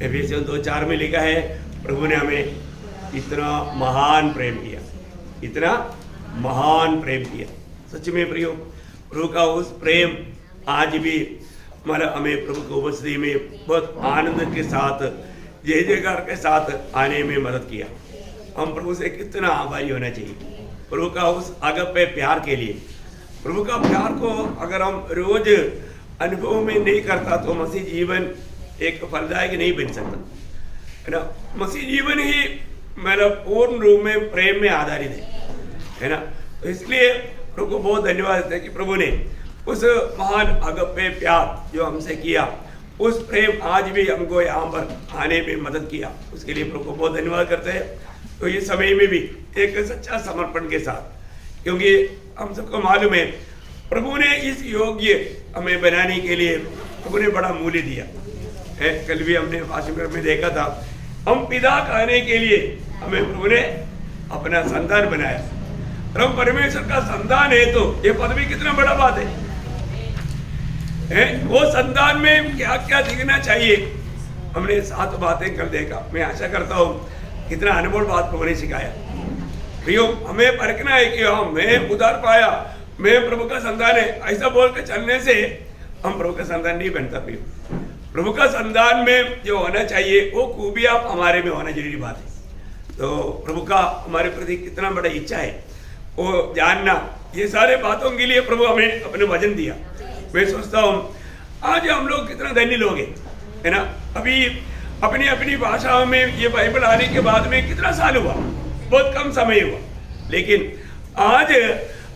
एफिसियंस 2:4 में लिखा है, प्रभु ने हमें इतना महान प्रेम किया, इतना महान प्रेम किया। सच में प्रियो, प्रभु का उस प्रेम आज भी मतलब हमें प्रभु की उपस्थिति में बहुत आनंद के साथ, जय जयकार के साथ आने में मदद किया। हम प्रभु से कितना आभारी होना चाहिए प्रभु का उस अगप्पे प्यार के लिए। प्रभु का प्यार को अगर हम रोज अनुभव में नहीं करता तो मसीह जीवन एक फलदायक नहीं बन सकता, है ना। मसीह जीवन ही मतलब पूर्ण रूप में प्रेम में आधारित है ना। तो इसलिए प्रभु को बहुत धन्यवाद देते हैं कि प्रभु ने उस महान अगप्पे प्यार जो हमसे किया, उस प्रेम आज भी हमको यहाँ पर आने में मदद किया, उसके लिए प्रभु को बहुत धन्यवाद करते हैं। तो ये समय में भी एक सच्चा समर्पण के साथ, क्योंकि हम सबको मालूम है प्रभु ने इस योग्य हमें बनाने के लिए प्रभु ने बड़ा मूल्य दिया है। कल भी हमने वाशिंगटन में देखा था, हम पिता कहने के लिए हमें प्रभु ने अपना संतान बनाया, और हम परमेश्वर का संतान है। तो ये पदवी कितना बड़ा बात है। वो संतान में क्या क्या दिखना चाहिए, हमने 7 बातें कल देखा। मैं आशा करता हूँ कितना अनमोल बात प्रभु ने सिखाया। प्रियो, हमें परखना है कि हाँ मैं उधार पाया, मैं प्रभु का संतान है, ऐसा बोल के चलने से हम प्रभु का संतान नहीं बनता। प्रियो, प्रभु का संतान में जो होना चाहिए वो खूबियां हमारे में होना जरूरी बात है। तो प्रभु का हमारे प्रति कितना बड़ा इच्छा है वो जानना, ये सारे बातों के लिए प्रभु हमें अपने वचन दिया। मैं सोचता हूँ आज हम लोग कितना धन्य लोग हैं, है ना। अभी अपनी अपनी भाषाओं में ये बाइबल आने के बाद में कितना साल हुआ, बहुत कम समय हुआ, लेकिन आज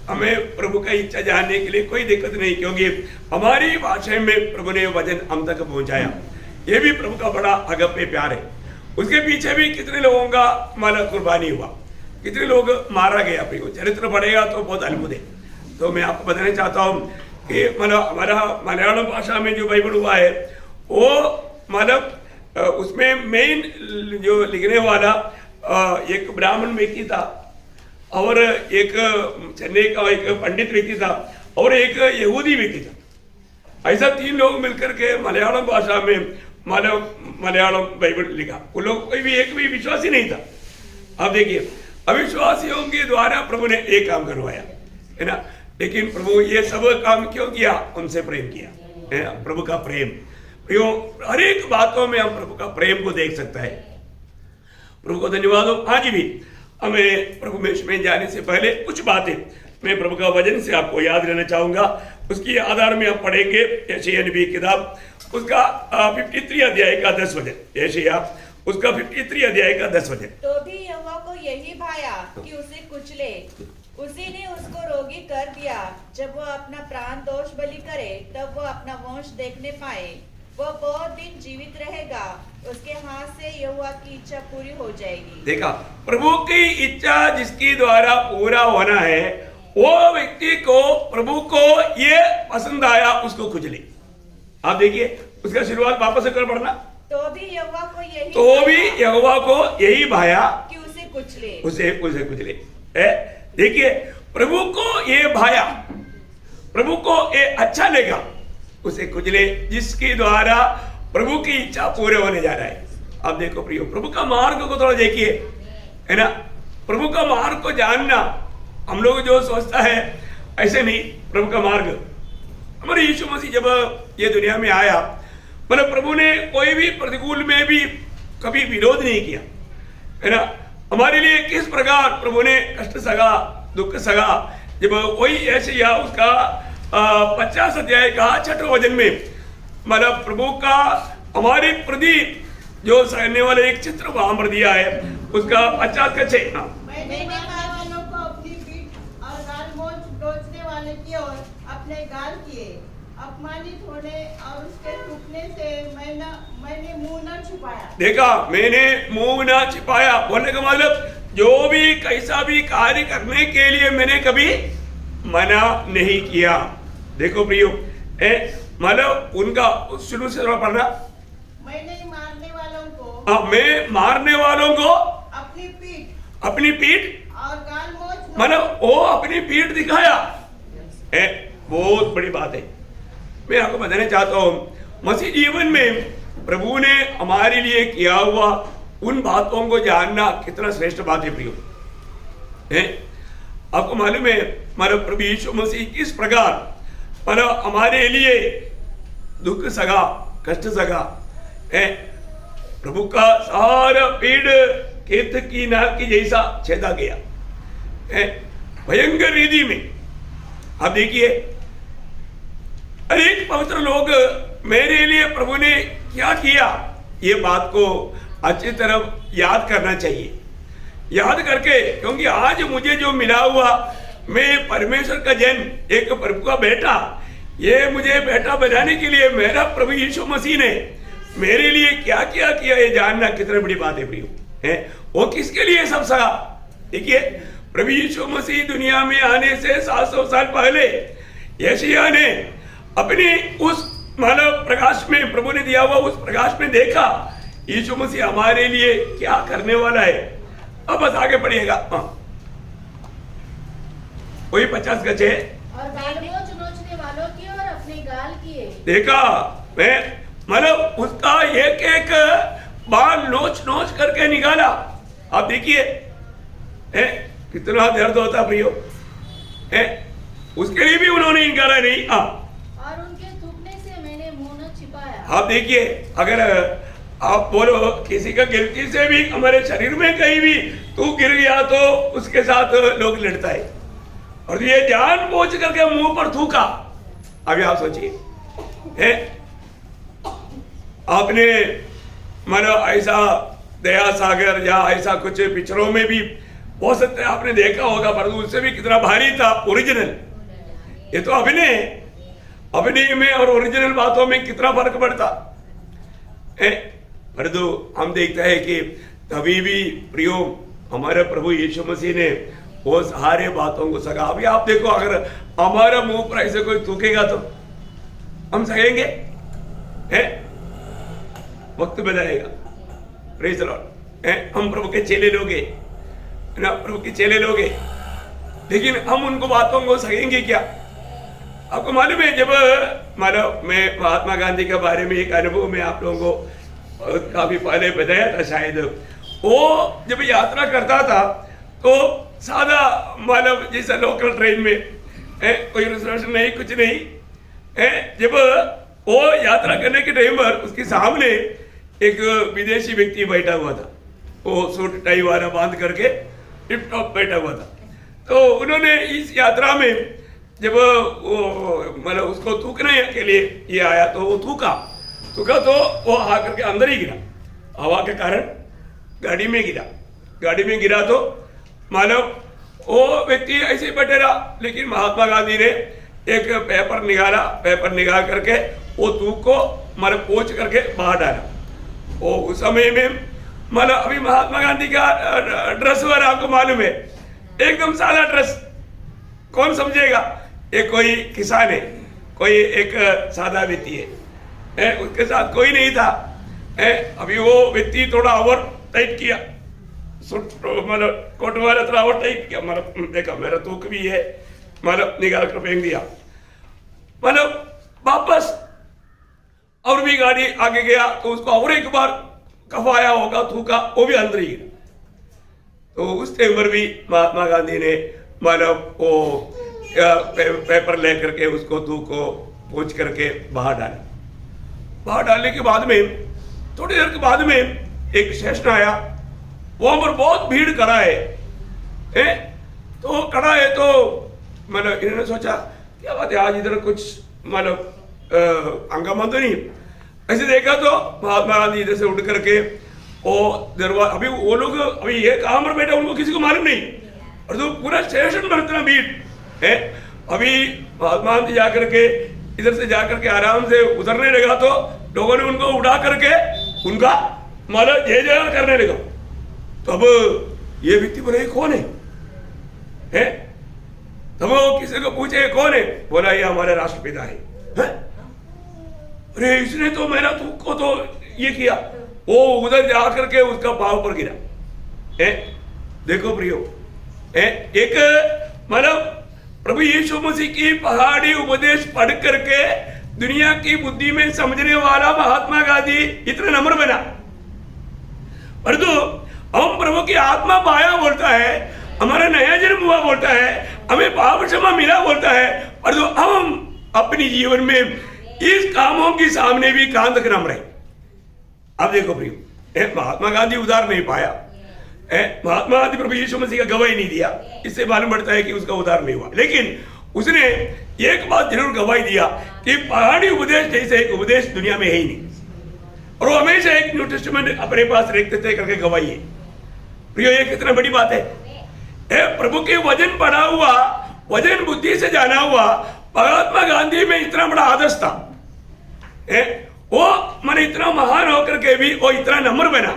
हमें प्रभु का इच्छा जानने के लिए कोई दिक्कत नहीं, क्योंकि हमारी भाषा में प्रभु ने वचन हम तक पहुंचाया। ये भी प्रभु का बड़ा अगप्पे प्यार है। उसके पीछे भी कितने लोगों का मतलब कुर्बानी हुआ, कितने लोग मारा गया। चरित्र पढ़ेगा तो बहुत अद्भुत है। तो मैं आपको बताना चाहता हूँ कि मतलब हमारा मलयालम भाषा में जो बाइबल हुआ है वो मतलब उसमें मेन जो लिखने वाला एक ब्राह्मण व्यक्ति था, और एक चेन्नई का एक पंडित व्यक्ति था, और एक यहूदी व्यक्ति था। ऐसा 3 लोग मिलकर के मलयालम भाषा में मलयालम बाइबल लिखा। उन लोग कोई भी एक भी विश्वासी नहीं था। अब देखिए, अविश्वासियों के द्वारा प्रभु ने एक काम करवाया, है ना। लेकिन प्रभु ये सब काम क्यों किया? उनसे प्रेम किया, है ना। प्रभु का प्रेम, प्रियो, हर एक बातों में हम प्रभु का प्रेम को देख सकता है। प्रभु को धन्यवाद हो। आज भी हमें प्रभु में जाने से पहले कुछ बातें मैं प्रभु का वचन से आपको याद रहना चाहूंगा। उसके आधार में हम पढ़ेंगे यशायाह नबी की किताब, उसका 53 अध्याय का 10 वचन। यशायाह उसका 53 अध्याय का 10 वचन। तो भी यहोवा को यही भाया कि उसे कुचले, उसी ने उसको रोगी कर दिया। जब वो अपना प्राण दोष बलि करे तब वो अपना वंश देखने पाए। वो बहुत दिन जीवित रहेगा, उसके हाथ से यहोवा की इच्छा पूरी हो जाएगी। देखा, प्रभु की इच्छा जिसकी द्वारा पूरा होना है, वो व्यक्ति को प्रभु को ये पसंद आया, उसको खुजले। आप देखिए उसका शुरुआत वापस कर पढ़ना। तो भी यहोवा को यही भाया कि उसे कुचले, उसे कुचले। देखिए, प्रभु को ये भाया, प्रभु को ये अच्छा लगा, उसे कुचले, जिसके द्वारा प्रभु की इच्छा पूरे होने जा रहा है। अब देखो प्रियो, प्रभु का मार्ग को थोड़ा देखिए, है ना। प्रभु का मार्ग को जानना, हम लोग जो सोचता है ऐसे नहीं। प्रभु का मार्ग, हमारे यीशु मसीह जब ये दुनिया में आया, मतलब प्रभु ने कोई भी प्रतिकूल में भी कभी विरोध नहीं किया, है ना। हमारे लिए किस प्रकार प्रभु ने कष्ट सगा, दुख सगा। जब वही यशायाह उसका 50 अध्याय का 6वें वचन में मतलब प्रभु का हमारे प्रति जो सहने वाले एक चित्र वहां पर दिया है, उसका 50 का 6। मैंने वालों को अपनी पीठ और गाल नोचने वाले की ओर अपने गाल किए, अपमानित होने और उसके टूटने से मैंने मुंह न छिपाया। देखा, मैंने मुंह न छिपाया बोलने का मतलब जो भी कैसा भी कार्य करने के लिए मैंने कभी मना नहीं किया। देखो प्रियो, मतलब उनका शुरू से पढ़ना। मैंने मारने वालों को अपनी पीठ और गाल मोच, मतलब वो अपनी पीठ दिखाया। बहुत बड़ी बात है। मैं आपको बताना चाहता हूँ, मसीह जीवन में प्रभु ने हमारे लिए किया हुआ उन बातों को जानना कितना श्रेष्ठ बात है प्रियो। है आपको मालूम है मतलब प्रभु यीशु मसीह किस प्रकार मतलब हमारे लिए दुख सगा, कष्ट सगा है। प्रभु का सारा पेड़ खेत की नाक की जैसा छेदा गया है भयंकर रीति में। आप देखिए अनेक पवित्र लोग मेरे लिए प्रभु ने क्या किया, ये बात को अच्छी तरह याद करना चाहिए, याद करके, क्योंकि आज मुझे जो मिला हुआ मैं परमेश्वर का जन, एक प्रभु का बेटा, ये मुझे बेटा बनाने के लिए मेरा प्रभु यीशु मसीह ने मेरे लिए क्या क्या किया, ये जानना कितनी बड़ी बात है प्रियो। है वो किसके लिए सब सहा। देखिए प्रभु यीशु मसीह दुनिया में आने से 700 साल पहले यशायाह ने अपनी उस मानव प्रकाश में, प्रभु ने दिया हुआ उस प्रकाश में देखा यीशु मसीह हमारे लिए क्या करने वाला है। अब बस आगे पढ़िएगा। वही 50 गज है। और बाल नोचने वालों की और अपने गाल किए। देखा मैं मतलब उसका एक एक बाल नोच नोच करके निकाला। आप देखिए कितना दर्द होता प्रियो। उसके लिए भी उन्होंने इनकारा नहीं। और उनके थूकने से मैंने मुंह न छिपाया। आप देखिए अगर आप बोलो किसी का गिरती से भी हमारे शरीर में कहीं भी तू गिर गया तो उसके साथ लोग लड़ता है, और ये जानबूझ करके मुंह पर थूका। अभी आप सोचिए आपने मानो ऐसा दया सागर या ऐसा कुछ पिक्चरों में भी हो सकता है आपने देखा होगा, परंतु उससे भी कितना भारी था ओरिजिनल। ये तो अभिनय में और ओरिजिनल बातों में कितना फर्क पड़ता है। परंतु हम देखते हैं कि तभी भी प्रियो हमारे प्रभु यीशु मसीह ने वो सारे बातों को सगा। अभी आप देखो अगर हमारा मुंह पर ऐसे कोई थूकेगा तो हम सहेंगे? वक्त बताएगा। Praise the Lord. हम प्रभु के चेले लोगे ना, प्रभु के चेले लोगे, लेकिन हम उनको बातों को सहेंगे क्या? आपको मालूम है जब मानो मैं महात्मा गांधी के बारे में एक अनुभव में आप लोगों को काफी पहले बताया था शायद, वो जब यात्रा करता था तो सादा मानव जैसा लोकल ट्रेन में कोई रिजर्वेशन नहीं, कुछ नहीं जब वो यात्रा करने के टाइम पर उसके सामने एक विदेशी व्यक्ति बैठा हुआ था, वो सूट टाई वाला बांध करके टिप टॉप बैठा हुआ था। तो उन्होंने इस यात्रा में जब वो मतलब उसको थूकने के लिए ये आया तो वो थूका तो वो आकर के अंदर ही गिरा, हवा के कारण गाड़ी में गिरा तो मानव वो व्यक्ति ऐसे ही बैठे रहा। लेकिन महात्मा गांधी ने एक पेपर निकाल करके वो थूक को मतलब पोंछ करके बाहर डाला। वो उस समय में मतलब अभी महात्मा गांधी का ड्रेस वाला आपको मालूम है, एकदम सादा ड्रेस, कौन समझेगा? एक कोई किसान है, कोई एक सादा व्यक्ति है, उसके साथ कोई नहीं था। अभी वो व्यक्ति थोड़ा ओवर टाइट किया, मतलब कोट वाला थोड़ा ओवर टाइट किया, मतलब देखा मेरा तूक भी है, मतलब निकाल कर फेंक दिया, मतलब वापस और भी गाड़ी आगे गया तो उसको और एक बार कफाया होगा, थूका, वो भी अंदर ही गिरा। तो उस टाइम पर भी महात्मा गांधी ने मतलब वो पेपर लेकर के उसको थूक को पोंछ करके बाहर डालने के बाद में थोड़ी देर के बाद में एक सेशन आया, वहां पर बहुत भीड़ खड़ा है तो खड़ा है तो मतलब इन्होंने सोचा क्या बात है आज इधर कुछ मतलब हंगामा तो नहीं। ऐसे देखा तो महात्मा गांधी इधर से उठ करके वो दरबार, अभी वो लोग अभी ये कहाँ पर बैठा उनको किसी को मालूम नहीं, और तो पूरा स्टेशन पर इतना भीड़ है। अभी महात्मा गांधी जाकर के इधर से जाकर के आराम से उतरने लगा तो लोगों ने उनको उड़ा करके उनका मतलब जय जय करने लगा। तो अब ये व्यक्ति बोले कौन है? तब वो किसी को पूछे कौन है? बोला ये हमारे राष्ट्रपिता है। अरे इसने तो मेरा तुमको तो ये किया, वो उधर जाकर के उसका पांव पर गिरा। देखो प्रियो, एक मतलब प्रभु यीशु मसीह की पहाड़ी उपदेश पढ़ करके दुनिया की बुद्धि में समझने वाला महात्मा गांधी इतना नम्र बना, परंतु हम प्रभु की आत्मा पाया बोलता है, हमारा नया जन्म हुआ बोलता है, हमें पाप क्षमा मिला बोलता है, परंतु हम अपनी जीवन में इस कामों के सामने भी कान तक नम रहे। अब देखो प्रियो, महात्मा गांधी उधार नहीं पाया, महात्मा गांधी प्रभु यीशु मसीह का गवाही नहीं दिया, इससे मालूम पड़ता है कि उसका उधार नहीं हुआ। लेकिन उसने एक बात जरूर गवाही दिया कि पहाड़ी उपदेश जैसे एक उपदेश दुनिया में है ही नहीं, और वो हमेशा एक न्यू टेस्टामेंट अपने पास रखते थे करके गवाही है। प्रियो, ये कितना बड़ी बात है, प्रभु के वचन पढ़ा हुआ, वचन बुद्धि से जाना हुआ महात्मा गांधी में इतना बड़ा आदर्श था, वो मैंने इतना महान होकर के भी वो इतना नम्र बना।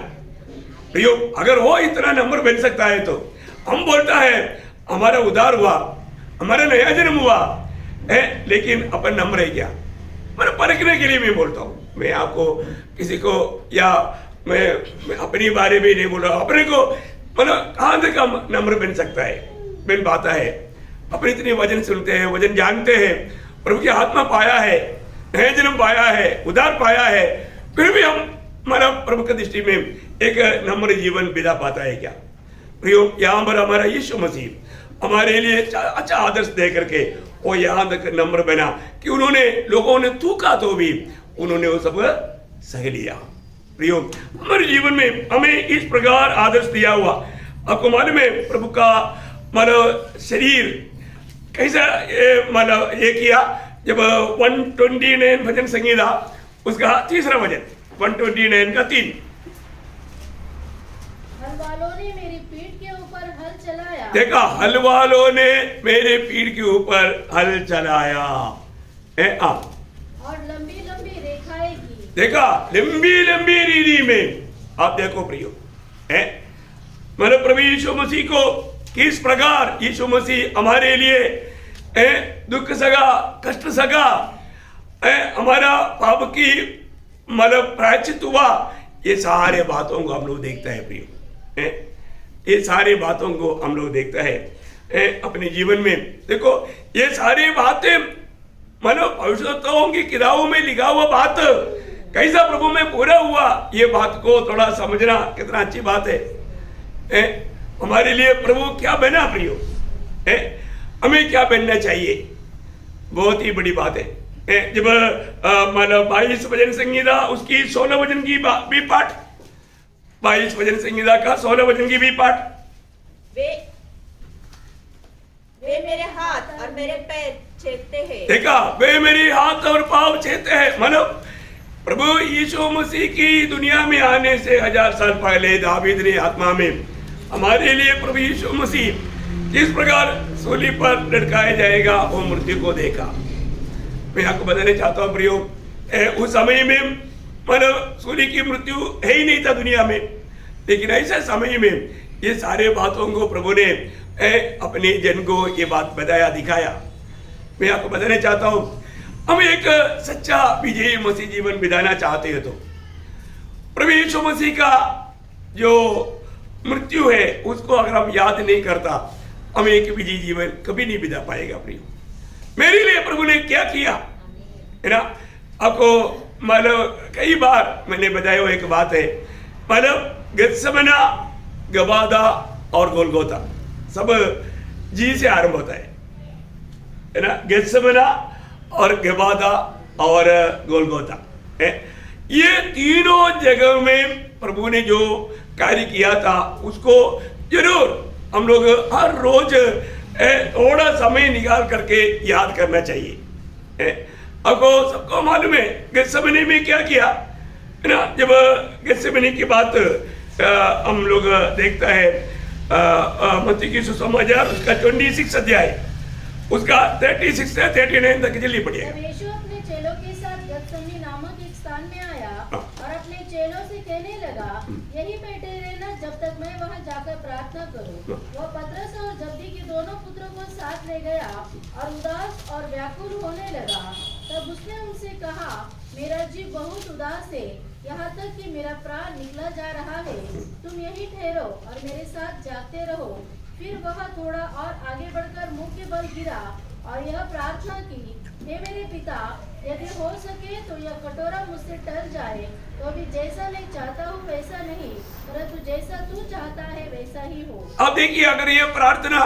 प्रियो, अगर वो इतना नम्र बन सकता है तो हम बोलता है हमारा उद्धार हुआ, हमारा नया जन्म हुआ, लेकिन अपन नम्र है क्या? मैंने परखने के लिए मैं बोलता हूँ, मैं आपको किसी को या मैं अपनी बारे में नहीं बोल रहा हूँ, अपने को मतलब कहाँ तक हम नम्र बन सकता है, बन पाता है। अपने इतने वचन सुनते हैं, वचन जानते हैं, प्रभु की आत्मा पाया है, नया जन्म पाया है, उद्धार पाया है, फिर भी हम हमारा प्रभु की दृष्टि में एक नम्र जीवन बिता पाता है क्या? प्रियो, यहाँ पर हमारा यीशु मसीह हमारे लिए अच्छा आदर्श दे करके वो यहाँ तक नम्र बना कि उन्होंने, लोगों ने थूका तो भी उन्होंने वो सब सह लिया। प्रियो, हमारे जीवन में हमें इस प्रकार आदर्श दिया हुआ, आपको मालूम है प्रभु का मतलब शरीर कैसा मतलब ये किया, जब 129 भजन संगीता उसका तीसरा भजन 129 का 3, हल वालों ने मेरी पीठ के ऊपर हल चलाया, देखा, हल वालों ने मेरे पीठ के ऊपर हल चलाया, और लंबी लंबी रेखाएं की, देखा, लंबी लंबी रीति में। आप देखो प्रियो, मतलब प्रभु यीशु मसीह को किस प्रकार यीशु मसीह हमारे लिए दुख सगा, कष्ट सगा, हमारा पाप की मतलब प्रायश्चित हुआ, ये सारे बातों को हम लोग देखता है प्रियो, ये सारे बातों को हम लोग देखता है अपने जीवन में। देखो, ये सारी बातें मतलब भविष्यवक्ताओं की किताबों में लिखा हुआ बात कैसा प्रभु में पूरा हुआ, ये बात को थोड़ा समझना कितना अच्छी बात है। हमारे लिए प्रभु क्या बना प्रियो, हमें क्या बनना चाहिए, बहुत ही बड़ी बात है। जब मतलब 22 भजन संगीता उसकी 16 भजन की भी पाठ, 22 भजन संगीता का 16 भजन की भी पाठ, वे मेरे हाथ और मेरे पैर छेदते हैं, देखा, वे मेरे हाथ और पाँव छेदते हैं। मतलब प्रभु यीशु मसीह की दुनिया में आने से 1000 साल पहले दावीद ने आत्मा में हमारे लिए प्रभु यीशु मसीह जिस प्रकार सूली पर लटकाया जाएगा वो मृत्यु को देखा। मैं आपको बताना चाहता हूँ प्रियो, उस समय में मतलब सूली की मृत्यु है ही नहीं था दुनिया में, लेकिन ऐसे समय में ये सारे बातों को प्रभु ने अपने जन को ये बात बताया, दिखाया। मैं आपको बताना चाहता हूँ, हम एक सच्चा विजयी मसीह जीवन बिताना चाहते हैं तो प्रभु यीशु मसीह का जो मृत्यु है उसको अगर हम याद नहीं करता, हम एक विजयी जीवन कभी नहीं बिता पाएगा प्रियो। मेरे लिए प्रभु ने क्या किया है ना, आपको मतलब कई बार मैंने बताया हुआ एक बात है, मतलब गेत्सेमनी, गबादा और गोलगोथा सब जी से आरंभ होता है ना, गेत्सेमनी और गबादा और गोलगोथा, ये तीनों जगह में प्रभु ने जो कार्य किया था उसको जरूर हम लोग हर रोज थोड़ा समय निकाल करके याद करना चाहिए। आपको सबको मालूम है गेत्सेमनी में क्या किया है ना, जब गेत्सेमनी की बात हम लोग देखता है मत्ती की सुसमाचार उसका 26 अध्याय उसका 36 से 39 तक जल्दी पढ़िएगा। जब यीशु अपने चेलों के साथ गेत्सेमनी नामक एक स्थान में आया और अपने चेलों से कहने लगा, यहीं बैठे रहना जब तक मैं वहां जाकर प्रार्थना करूं। वह पतरस और जब्दी के दोनों पुत्रों को साथ ले गया और उदास और व्याकुल होने लगा। तब उसने उनसे कहा, मेरा जीव बहुत उदास है, यहाँ तक कि मेरा प्राण निकला जा रहा है। तुम यहीं ठहरो और मेरे साथ जागते रहो। फिर वह थोड़ा और आगे बढ़कर मुंह के बल गिरा और यह प्रार्थना की, हे मेरे पिता, यदि हो सके तो यह कटोरा मुझसे टल जाए, तो भी जैसा मैं चाहता हूँ वैसा नहीं, परंतु जैसा तू चाहता है वैसा ही हो। अब देखिए, अगर ये प्रार्थना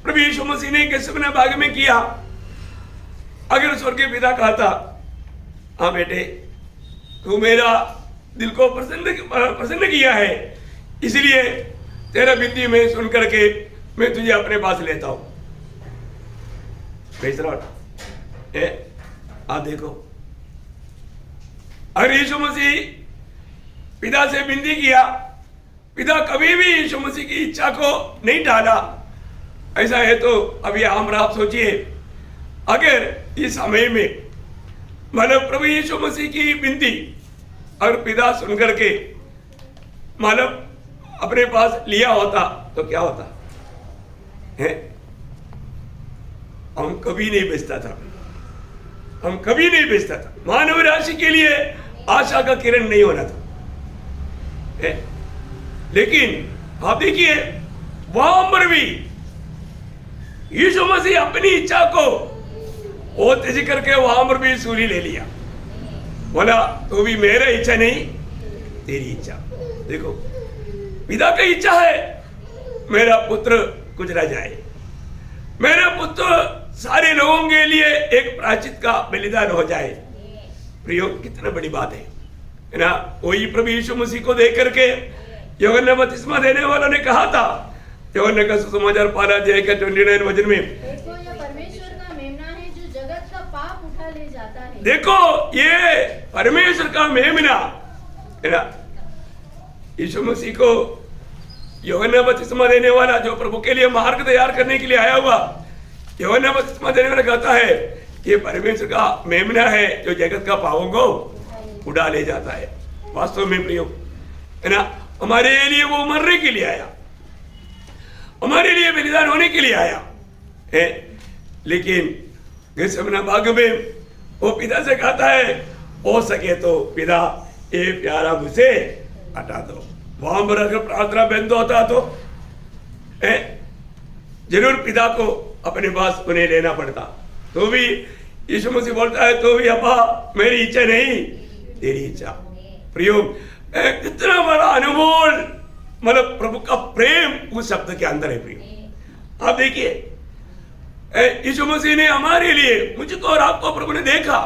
प्रभु यीशु मसीह ने गेत्सेमने बाग में किया, अगर स्वर्गीय पिता कहता, हाँ बेटे, तू मेरा दिल को प्रसन्न किया है, इसलिए तेरा विनती में सुन करके मैं तुझे अपने पास लेता हूं। आप देखो, अगर यीशु मसीह पिता से विनती किया, पिता कभी भी यीशु मसीह की इच्छा को नहीं टाला। ऐसा है तो अभी आप सोचिए, अगर इस समय में मतलब प्रभु यीशु मसीह की विनती अगर पिता सुन करके मतलब अपने पास लिया होता तो क्या होता है? हम कभी नहीं बेचता था, हम कभी नहीं बेचता था। मानव राशि के लिए आशा का किरण नहीं होना था है? लेकिन आप देखिए, वहां पर भी यीशु मसीह अपनी इच्छा को वो तेजी करके वहां पर भी सूली ले लिया, बोला तो भी मेरा इच्छा नहीं तेरी इच्छा। देखो, पिता की इच्छा है मेरा पुत्र गुजरा जाए, मेरा पुत्र सारे लोगों के लिए एक प्रायश्चित का बलिदान हो जाए। प्रियो, कितना बड़ी बात है ना? वही प्रभु यीशु मसीह को देख करके यूहन्ना बपतिस्मा देने वालों ने कहा था, यूहन्ना का सुसमाचार 5 अध्याय का 29 वचन में, देखो यह परमेश्वर का मेमना है जो जगत का पाप उठा ले जाता है। देखो ये परमेश्वर का मेमना है ना? यीशु मसीह को यूहन्ना बपतिस्मा देने वाला, जो प्रभु के लिए मार्ग तैयार करने के लिए आया हुआ, यूहन्ना बपतिस्मा देने वाला कहता है ये परमेश्वर का मेमना है जो जगत का पापों को उड़ा ले जाता है। वास्तव में प्रियो है ना, हमारे लिए वो मरने के लिए आया, हमारे लिए बलिदान होने के लिए आया है। लेकिन गेत्सेमने बाग में वो पिता से कहता है, हो सके तो पिता ये प्यारा मुझसे हटा दो। वहां पर अगर प्रार्थना बंद होता तो जरूर पिता को अपने पास उन्हें लेना पड़ता। तो भी यीशु मसीह बोलता है, तो भी अब्बा मेरी इच्छा नहीं तेरी इच्छा। प्रियो, कितना बड़ा अनमोल मतलब प्रभु का प्रेम उस शब्द के अंदर है। प्रियो, आप देखिए, यीशु मसीह ने हमारे लिए, मुझको और आपको प्रभु ने देखा।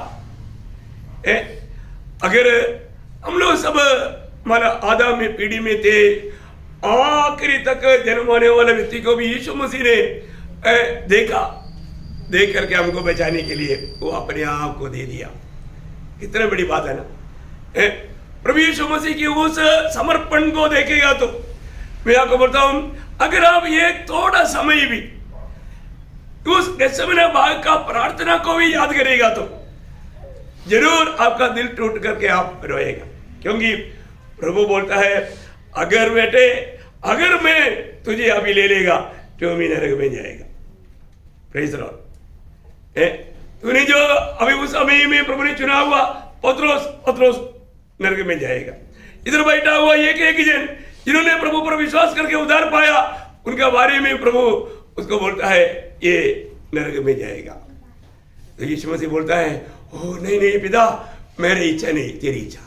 अगर हम लोग सब हमारा आदम में पीढ़ी में थे, आखिरी तक जन्म होने वाले व्यक्ति को भी यीशु मसीह ने देखा, देख करके हमको बचाने के लिए वो अपने आप को दे दिया। कितनी बड़ी बात है ना? प्रभु यीशु मसीह की उस समर्पण को देखेगा तो मैं आपको बोलता हूं, अगर आप ये थोड़ा समय भी उस गेत्सेमने बाग का प्रार्थना को भी याद करेगा तो जरूर आपका दिल टूट करके आप रोएगा। क्योंकि प्रभु बोलता है, अगर बेटे अगर मैं तुझे अभी ले लेगा तो मैं नरक में जाएगा। Praise the Lord. तूने जो अभी उस समय में प्रभु ने चुना हुआ पत्रोस नरक में जाएगा। इधर बैठा हुआ एक जन जिन्होंने प्रभु पर विश्वास करके उद्धार पाया, उनका बारे में प्रभु उसको बोलता है ये नरक में जाएगा। तो यीशु मसीह बोलता है, ओ नहीं पिता, मेरी इच्छा नहीं तेरी इच्छा,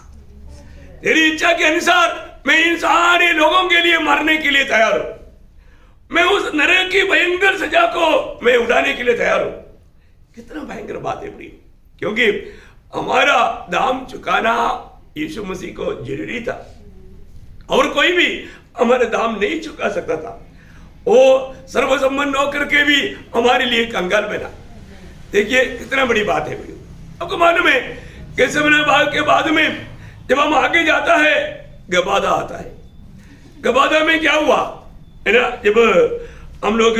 तेरी इच्छा के अनुसार मैं इन सारे लोगों के लिए मरने के लिए तैयार हूं, मैं उस नरक की भयंकर सजा को मैं उड़ाने के लिए तैयार हूं। कितना भयंकर बात है प्रिय, क्योंकि हमारा दाम चुकाना यीशु मसीह को जरूरी था और कोई भी हमारा दाम नहीं चुका सकता था। वो सर्वसम्पन्न होकर के भी हमारे लिए कंगाल बना। देखिए कितना बड़ी बात है प्रिय। आपको मालूम है गेत्सेमने बाग के बाद में जब हम आगे जाता है गबादा आता है। गबादा में क्या हुआ है ना, जब हम लोग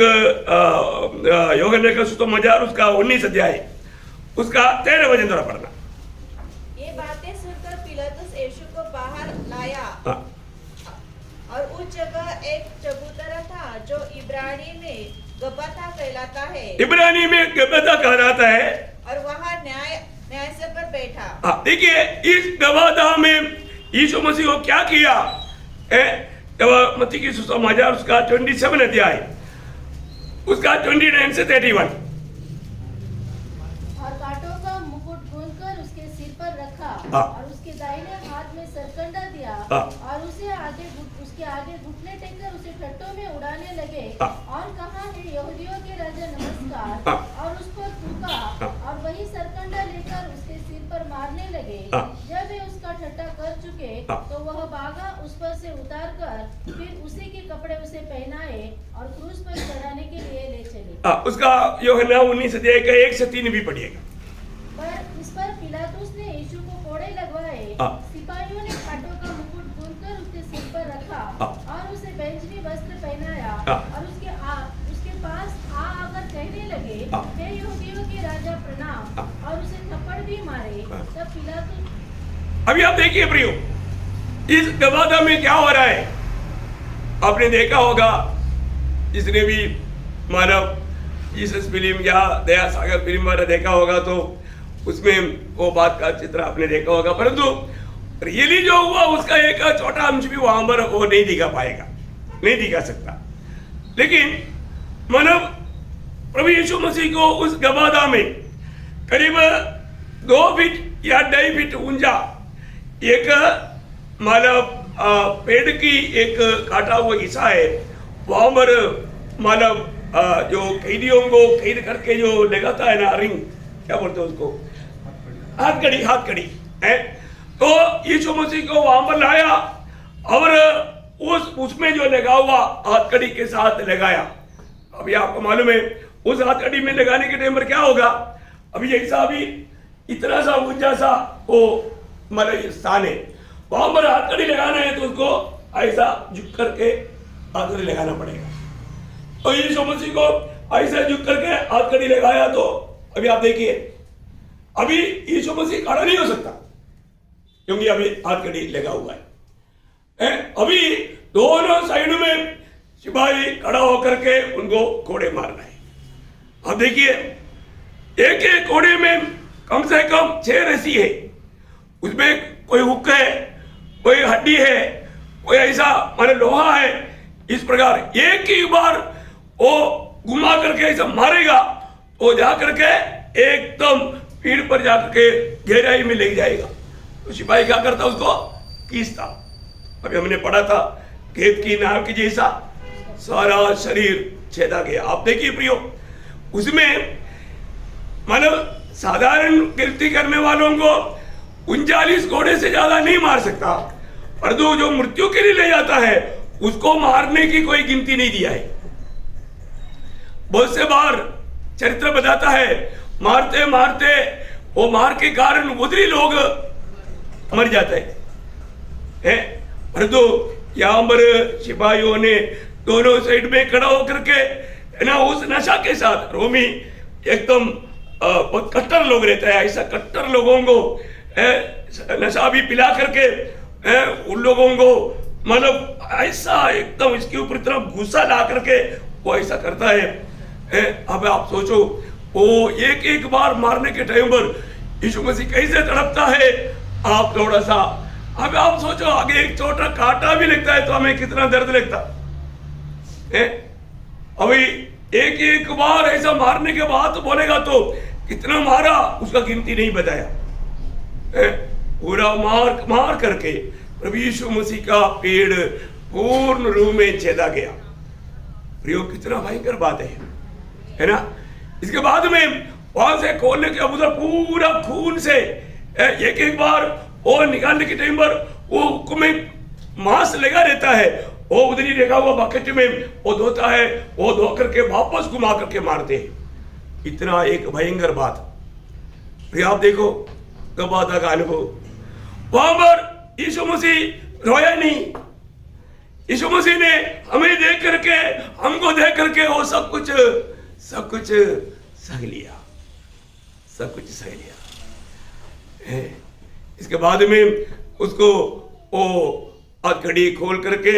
यूहन्ना का सुसमाचार उसका 19 अध्याय उसका 13 वचन द्वारा पढ़ना। ये बातें सुनकर पिलातुस यीशु को बाहर लाया और उस जगह एक चबूतरा था जो इब्रानी में गब्बता कहलाता है। इब्रानी में गब्बता कहलाता है और वहाँ न्यायासन पर बैठा। देखिए इस गब्बता में यीशु मसीह को क्या किया, मत्ती की सुसमाचार उसका 27 अध्याय उसका 29 से 31। और कांटों का हाँ। और उसके दाहिने हाथ में सरकंडा दिया हाँ। और उसके आगे घुटने टेककर उसे ठट्टों में उड़ाने लगे हाँ। और कहा है यहूदियों के राजा नमस्कार हाँ। और उस पर थूका हाँ। और वही सरकंडा लेकर उसके सिर पर मारने लगे। हाँ। जब वे उसका ठट्टा कर चुके हाँ। तो वह भागा उस पर से उतार कर फिर उसी के कपड़े उसे पहनाए और क्रूस पर चढ़ाने के लिए ले चले। उसका यूहन्ना 19 अध्याय का 1 से 3 भी पढ़िएगा। पर इस पर पिलातुस ने यीशु को कोड़े लगवाए। हाँ। सिपाहियों ने कांटों का मुकुट बुनकर उसके सिर पर रखा हाँ। और उसे बैंजनी वस्त्र पहनाया हाँ। और उसके पास आकर कहने लगे, हाँ। हे यहूदियों के राजा प्रणाम, हाँ। और उसे थप्पड़ भी मारे। हाँ। तब पिलातुस अभी आप देखिए प्रियो, इस गवादा में क्या हो रहा है। आपने देखा होगा, जिसने भी मानव जीसस फिल्म या दया सागर फिल्म वाला देखा होगा तो उसमें वो बात का चित्र आपने देखा होगा, परंतु रियली जो हुआ उसका एक छोटा अंश भी वहां पर वो नहीं दिखा पाएगा, नहीं दिखा सकता। लेकिन मानव प्रभु यीशु मसीह को उस गवादा में करीब 2 फीट या 2.5 फीट ऊंचा एक मानव पेड़ की एक काटा हुआ हिस्सा है, वहां पर मानव जो कैदियों को कैद करके जो लगाता है ना, रिंग क्या बोलते हैं उसको, हाथ कड़ी है। तो यीशु मसीह को वहां पर लाया और उसमें जो लगा हुआ हाथ कड़ी के साथ लगाया। अभी आपको मालूम है उस हाथ कड़ी में लगाने के टाइम पर क्या होगा, अभी ऐसा भी इतना सा ऊंचा सा वो मतलब स्थान है, वहां पर हाथ कड़ी लगाना है तो उसको ऐसा झुक करके हाथ कड़ी लगाना पड़ेगा। तो यीशु मसीह को ऐसा झुक करके हाथ कड़ी लगाया। तो अभी आप देखिए, अभी यीशु मसीह खड़ा नहीं हो सकता क्योंकि अभी हाथ कड़ी लगा हुआ है। अभी दोनों साइड में सिपाही खड़ा होकर के उनको कोड़े मारना है। अब देखिए, एक एक कोड़े में कम से कम 6 रस्सी है, उसमें कोई हुक है, कोई हड्डी है, कोई ऐसा माने लोहा है। इस प्रकार एक ही बार वो घुमा करके ऐसा मारेगा तो जा करके एकदम पीठ पर जाकर के गहराई में ले जाएगा। तो सिपाही क्या करता, उसको खींचता। अभी हमने पढ़ा था खेत की नाव की जैसा सारा शरीर छेदा गया। आप देखिए प्रियो, उसमें मानव साधारण गिनती करने वालों को 39 घोड़े से ज्यादा नहीं मार सकता, और जो मृत्यु के लिए ले जाता है उसको मारने की कोई गिनती नहीं दिया है। बहुत से बार चरित्र बताता है, मारते मारते वो मार के कारण उधरी लोग मर जाते हैं। परंतु यहाँ पर सिपाहियों ने दोनों साइड में खड़ा होकर के ना उस नशा के साथ, रोमी एकदम बहुत कट्टर लोग रहते हैं, ऐसा कट्टर लोगों को नशा भी पिला करके उन लोगों को मतलब ऐसा एकदम इसके ऊपर तरफ गुस्सा ला करके वो ऐसा करता है। अब आप सोचो, वो एक एक बार मारने के टाइम पर यीशु मसीह कैसे तड़पता है। आप थोड़ा सा अब आप सोचो, आगे एक छोटा कांटा भी लगता है तो हमें कितना दर्द लगता है। अभी एक एक बार ऐसा मारने के बाद तो बोलेगा तो कितना मारा उसका गिनती नहीं बताया। पूरा मार मार करके प्रभु यीशु मसीह का पेड़ पूर्ण रूप में छेदा गया। प्रियो, कितना भयंकर बात है ना। इसके बाद में वहां से खोलने के उधर पूरा खून से एक एक बार वो निकालने के टाइम पर वो में मांस लगा रहता है, वो उधरी लगा हुआ बकेट में वो धोता है, वो धो करके वापस घुमा करके मारते हैं। इतना एक भयंकर बात। फिर आप देखो गवादा का अनुभव। वहां पर यीशु मसीह रोया नहीं। यीशु मसीह ने हमें देख करके, हमको देख करके वो सब कुछ सह लिया, सब कुछ सह लिया। इसके बाद में उसको वो हथकड़ी खोल करके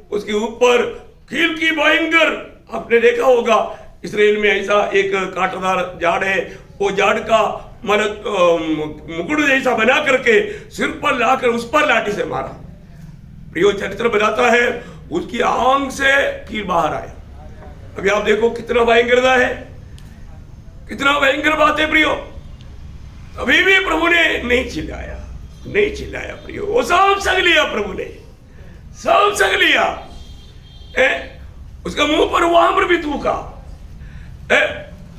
उसके ऊपर कील की भयंकर, आपने देखा होगा इसराइल में ऐसा एक कांटेदार झाड़ है, वो झाड़ का मुकुट जैसा बना करके सिर पर लाकर उस पर लाठी से मारा। प्रियो, चरित्र बताता है उसकी आंख से कील बाहर आया। अभी आप देखो कितना भयंकरता है, कितना भयंकर बात है प्रियो। अभी भी प्रभु ने नहीं चिल्लाया, नहीं चिल्लाया प्रियो, वो सब सह लिया प्रभु ने, सब सह लिया। उसका मुंह पर वहां पर भी थूका,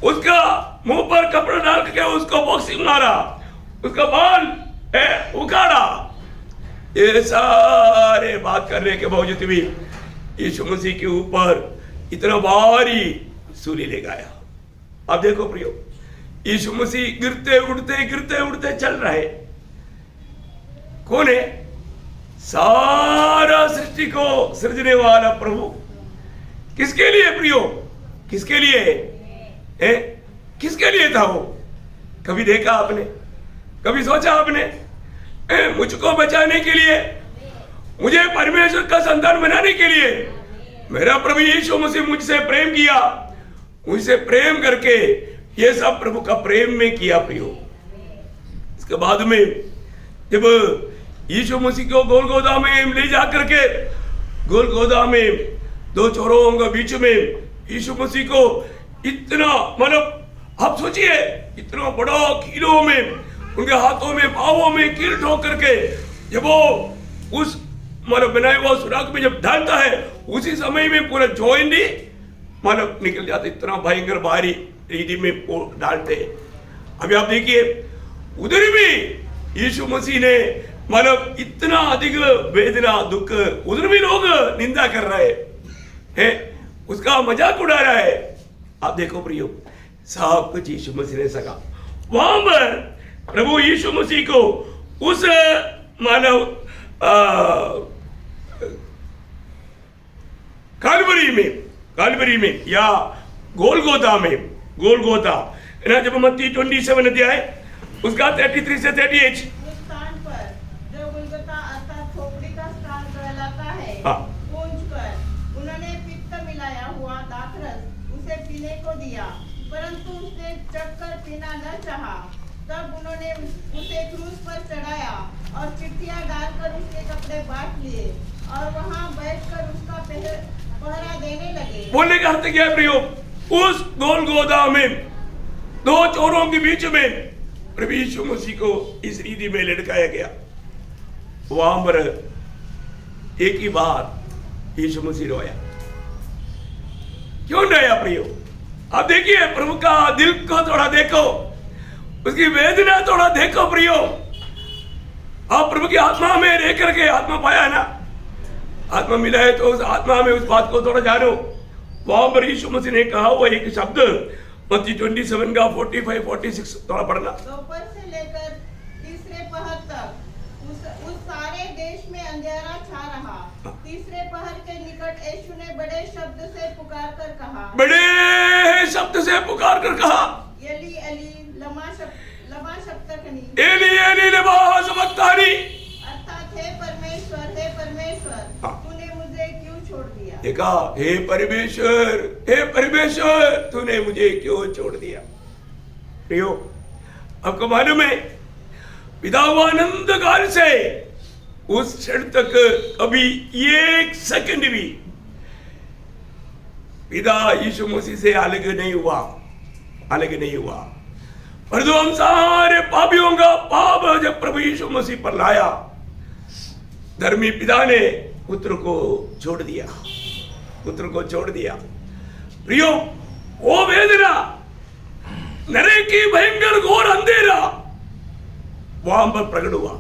उसका मुंह पर कपड़ा डाल के उसको बॉक्सिंग मारा, उसका बाल उखाड़ा। ये सारे बात करने के बावजूद भी यीशु मसीह के ऊपर इतना भारी सूली ले गया। अब देखो प्रियो, यीशु मसीह गिरते उड़ते चल रहे। कौन है? सारा सृष्टि को सृजने वाला प्रभु। किसके लिए प्रियो? किसके लिए है? किसके लिए था वो? कभी देखा आपने? कभी सोचा आपने? मुझको बचाने के लिए, मुझे परमेश्वर का संतान बनाने के लिए मेरा प्रभु यीशु मसीह मुझसे प्रेम किया। मुझसे प्रेम करके ये सब प्रभु का प्रेम में किया प्रियो। इसके बाद में जब यीशु मसीह को गोलगोदा में ले जा करके, गोलगोदा में दो चौरों के बीच में यीशु मसीह को इतना, मतलब आप सोचिए, इतना बड़ा कीलों में, उनके हाथों में पांवों में कील ठोक करके जब वो उस मतलब बनाए हुआ सुराख में जब डालता है, उसी समय में पूरा जॉइंट ही मतलब निकल जाता। इतना भयंकर भारी रीति में डालते। अभी आप देखिए, उधर भी यीशु मसीह ने मतलब इतना अधिक वेदना दुख, उधर भी लोग निंदा कर रहे हैं, उसका मजाक उड़ा रहा है। आप देखो प्रियो, सब कुछ यीशु मसीह ने सका। वहां पर प्रभु यीशु मसीह को उस मानव कालवरी में या गोलगोथा ना, जब मत्ती 27 अध्याय उसका 33 से 38 उस स्थान पर जो गोलगोथा अर्थात खोपड़ी का स्थान कहलाता है, पूंछकर उन्होंने पित्त मिलाया हुआ दाखरस उसे पीने को दिया, परंतु उसने चखकर पीना न चाहा। तब उन्होंने उसे क्रूस पर चढ़ाया और चिट्ठियां डालकर उसके कपड़े बांट लिए और वहां बैठकर उसका पहरा देने लगे। बोलने का अर्थ क्या है प्रियो? उस गोलगोथा में दो चोरों के बीच में प्रभु यीशु मसीह को इस रीति में लटकाया गया। वहां पर एक ही बार यीशु मसीह रोया। क्यों रोया प्रियो? आप देखिए, प्रभु का दिल को थोड़ा देखो, उसकी वेदना थोड़ा देखो प्रियो। आप प्रभु की आत्मा में रह करके आत्मा पाया है ना, आत्मा मिला है तो उस आत्मा में उस बात को थोड़ा जानो। वहां पर यीशु मसीह ने कहा हुआ एक शब्द मत्ती 27 का 45-46 थोड़ा पढ़ना। दोपहर से लेकर तीसरे पहर तक उस सारे देश में अंधेरा छा रहा। तीसरे पहर के निकट यीशु ने बड़े शब्द से पुकार कर कहा, एली एली लमा शब्तकनी, एली एली लमा शब्तकनी, अर्थात हे परमेश्वर तूने मुझे क्यों छोड़ दिया। देखा, हे परमेश्वर तूने मुझे क्यों छोड़ दिया। प्रियो, आपको मालूम है, पिता आनंद काल से उस क्षण तक कभी एक सेकंड भी पिता यीशु मसीह से अलग नहीं हुआ। परंतु हम सारे पापियों का पाप जब प्रभु यीशु मसीह पर लाया, धर्मी पिता ने पुत्र को छोड़ दिया। प्रियो, वो वेदना, नरक की भयंकर घोर अंधेरा वहां पर प्रकट हुआ।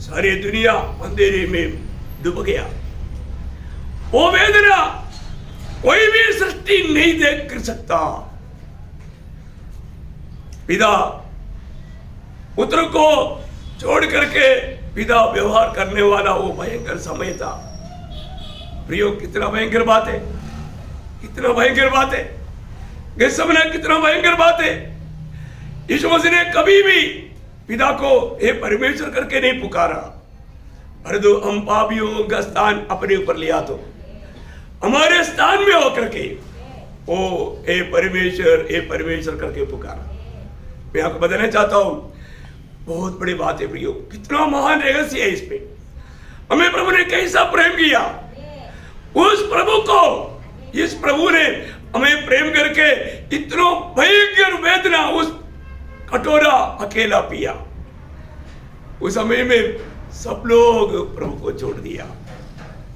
सारी दुनिया अंधेरे में डूब गया। वो वेदना कोई भी सृष्टि नहीं देख कर सकता। पिता पुत्र को छोड़ करके पिता व्यवहार करने वाला वो भयंकर समय था। प्रियो, कितना भयंकर बात है, कितना भयंकर बात है। गेत्सेमनी कितना भयंकर बात है। यीशु मसीह ने कभी भी पिता को हे परमेश्वर करके नहीं पुकारा, परंतु हम पापियों का स्थान अपने ऊपर लिया तो हमारे स्थान में होकर के ओ हे परमेश्वर करके पुकारा। मैं आपको बताना चाहता हूं, बहुत बड़ी बात है प्रियो, कितना महान रहस्य है इसमें। हमें प्रभु ने कैसा प्रेम किया, उस प्रभु को, इस प्रभु ने हमें प्रेम करके इतना भयंकर वेदना उस कटोरा अकेला पिया। उस समय में सब लोग प्रभु को छोड़ दिया,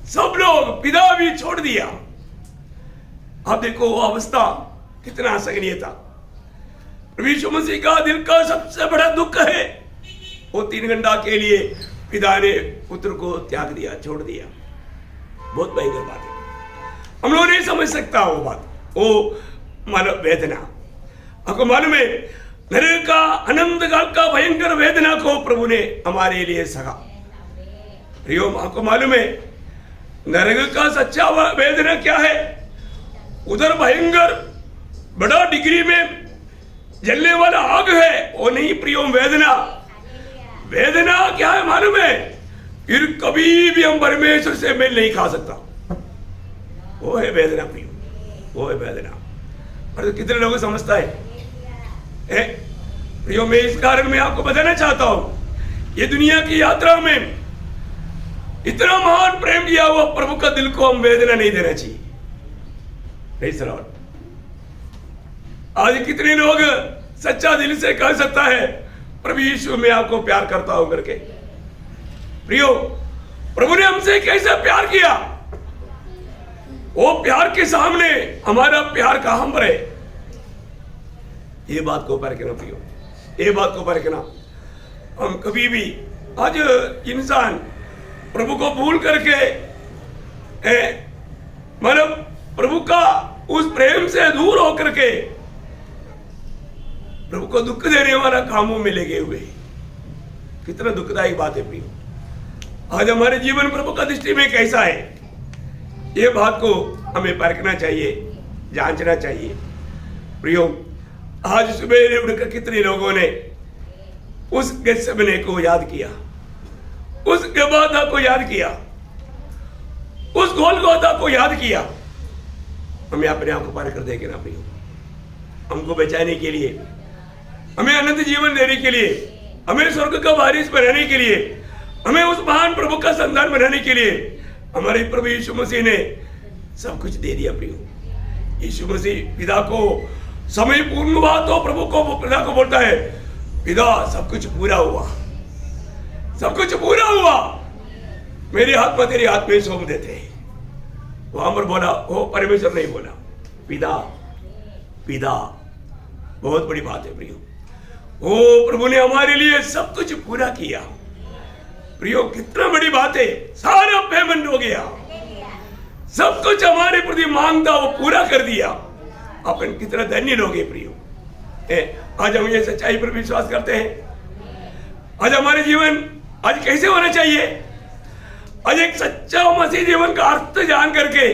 सब लोग, पिता भी छोड़ दिया। अब देखो वो अवस्था कितना असहनीय था। प्रभु यीशु मसीह का दिल का सबसे बड़ा दुख है, वो 3 घंटा के लिए पिता ने पुत्र को त्याग दिया, छोड़ दिया। बहुत भयंकर बात है, हम लोग नहीं समझ सकता वो बात, वो मानव वेदना। आपको मालूम है, नरक का अनंत काल का भयंकर वेदना को प्रभु ने हमारे लिए सहा। प्रियो, आपको मालूम है नरक का सच्चा वेदना क्या है? उधर भयंकर बड़ा डिग्री में जलने वाला आग है, वो नहीं प्रियो वेदना। वेदना क्या है मालूम है? फिर कभी भी हम परमेश्वर से मेल नहीं खा सकता, वो है वेदना प्रियो, वो है वेदना। और कितने लोग समझता है प्रियो, मैं इस कारण मैं आपको बताना चाहता हूं, ये दुनिया की यात्रा में इतना महान प्रेम किया हुआ प्रभु का दिल को हम वेदना नहीं देना चाहिए। नहीं सर, आज कितने लोग सच्चा दिल से कह सकता है प्रभु यीशु मैं आपको प्यार करता हूं करके। प्रियो, प्रभु ने हमसे कैसे प्यार किया, वो प्यार के सामने हमारा प्यार कहां पर है? ये बात को परखना प्रियो, ये बात को परखना। हम कभी भी, आज इंसान प्रभु को भूल करके मतलब प्रभु का उस प्रेम से दूर होकर के प्रभु को दुख देने वाला कामों में लगे हुए। कितना दुखदायी बात है प्रियो। आज हमारे जीवन प्रभु का दृष्टि में कैसा है, ये बात को हमें परखना चाहिए, जांचना चाहिए। प्रियो, आज सुबह उठकर कितने लोगों ने उस गेत्सेमने को याद किया, उस गबाता को याद किया, उस गोलगोथा को याद किया। हमें अपने आप को पार कर देंगे ना प्रियो, हमको बचाने के लिए, हमें अनंत जीवन देने के लिए, हमें स्वर्ग का वारिस बनाने के लिए, हमें उस महान प्रभु का संतान बनाने के लिए हमारे प्रभु यीशु मसीह ने सब कुछ दे दिया प्रियो। यीशु मसीह पिता को समय पूर्ण हुआ तो प्रभु को, पिता को बोलता है, पिता सब कुछ पूरा हुआ, सब कुछ पूरा हुआ, मेरे हाथ में तेरे हाथ में सौंप देते। वहां पर बोला, वो परमेश्वर नहीं बोला, पिता, पिता। बहुत बड़ी बात है प्रियो, ओ प्रभु ने हमारे लिए सब कुछ पूरा किया। प्रियो, कितना बड़ी बात है, सारा पेमेंट हो गया, सब कुछ हमारे प्रति मांगता वो पूरा कर दिया। अपन कितना धन्य लोग हैं प्रियो। आज हम ये सच्चाई पर विश्वास करते हैं। आज हमारे जीवन आज कैसे होना चाहिए? आज एक सच्चा मसीह जीवन का अर्थ जान करके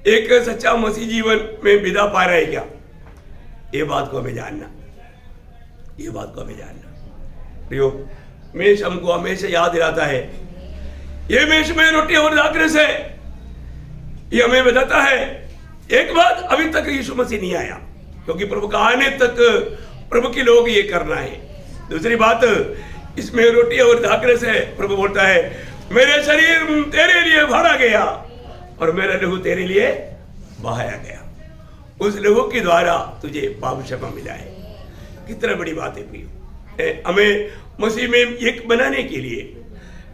एक सच्चा मसीह जीवन में बिता पा रहे क्या? ये बात को हमें जानना, ये बात को हमें जानना प्रियो। मेष हमको हमेशा याद दिलाता है, ये मेष में रोटी और दाखरस है, ये हमें बताता है एक बात, अभी तक यीशु मसीह नहीं आया, क्योंकि प्रभु का आने तक प्रभु के लोग ये करना है। दूसरी बात, इसमें रोटी और दाखरस है। प्रभु बोलता है, मेरे शरीर तेरे लिए भरा गया और मेरा लहू तेरे लिए बहाया गया, उस लहू के द्वारा तुझे पाप क्षमा मिला है। कितना बड़ी बात है प्रियो। हमें मसीह में एक बनाने के लिए,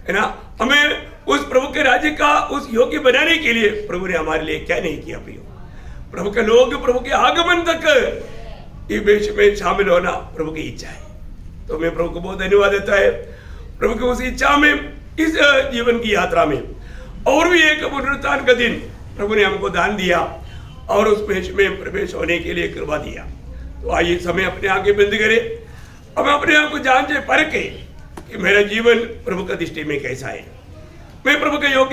है ना, हमें उस प्रभु के राज्य का उस योग्य बनाने के लिए प्रभु ने हमारे लिए क्या नहीं किया प्रियो। प्रभु के लोग प्रभु के आगमन तक ये वेश में शामिल होना प्रभु की इच्छा है। तो मैं प्रभु को बहुत धन्यवाद देता है, प्रभु की उस इच्छा में, इस जीवन की यात्रा में और भी एक पुनरुत्थान का दिन प्रभु ने हमको दान दिया और उस वेश में प्रवेश होने के लिए कृपा दिया। तो आइए समय अपने आगे बंद करें, हम अपने आप को जांचे परखे कि मेरा जीवन प्रभु का दृष्टि में कैसा है, मैं प्रभु के योग्य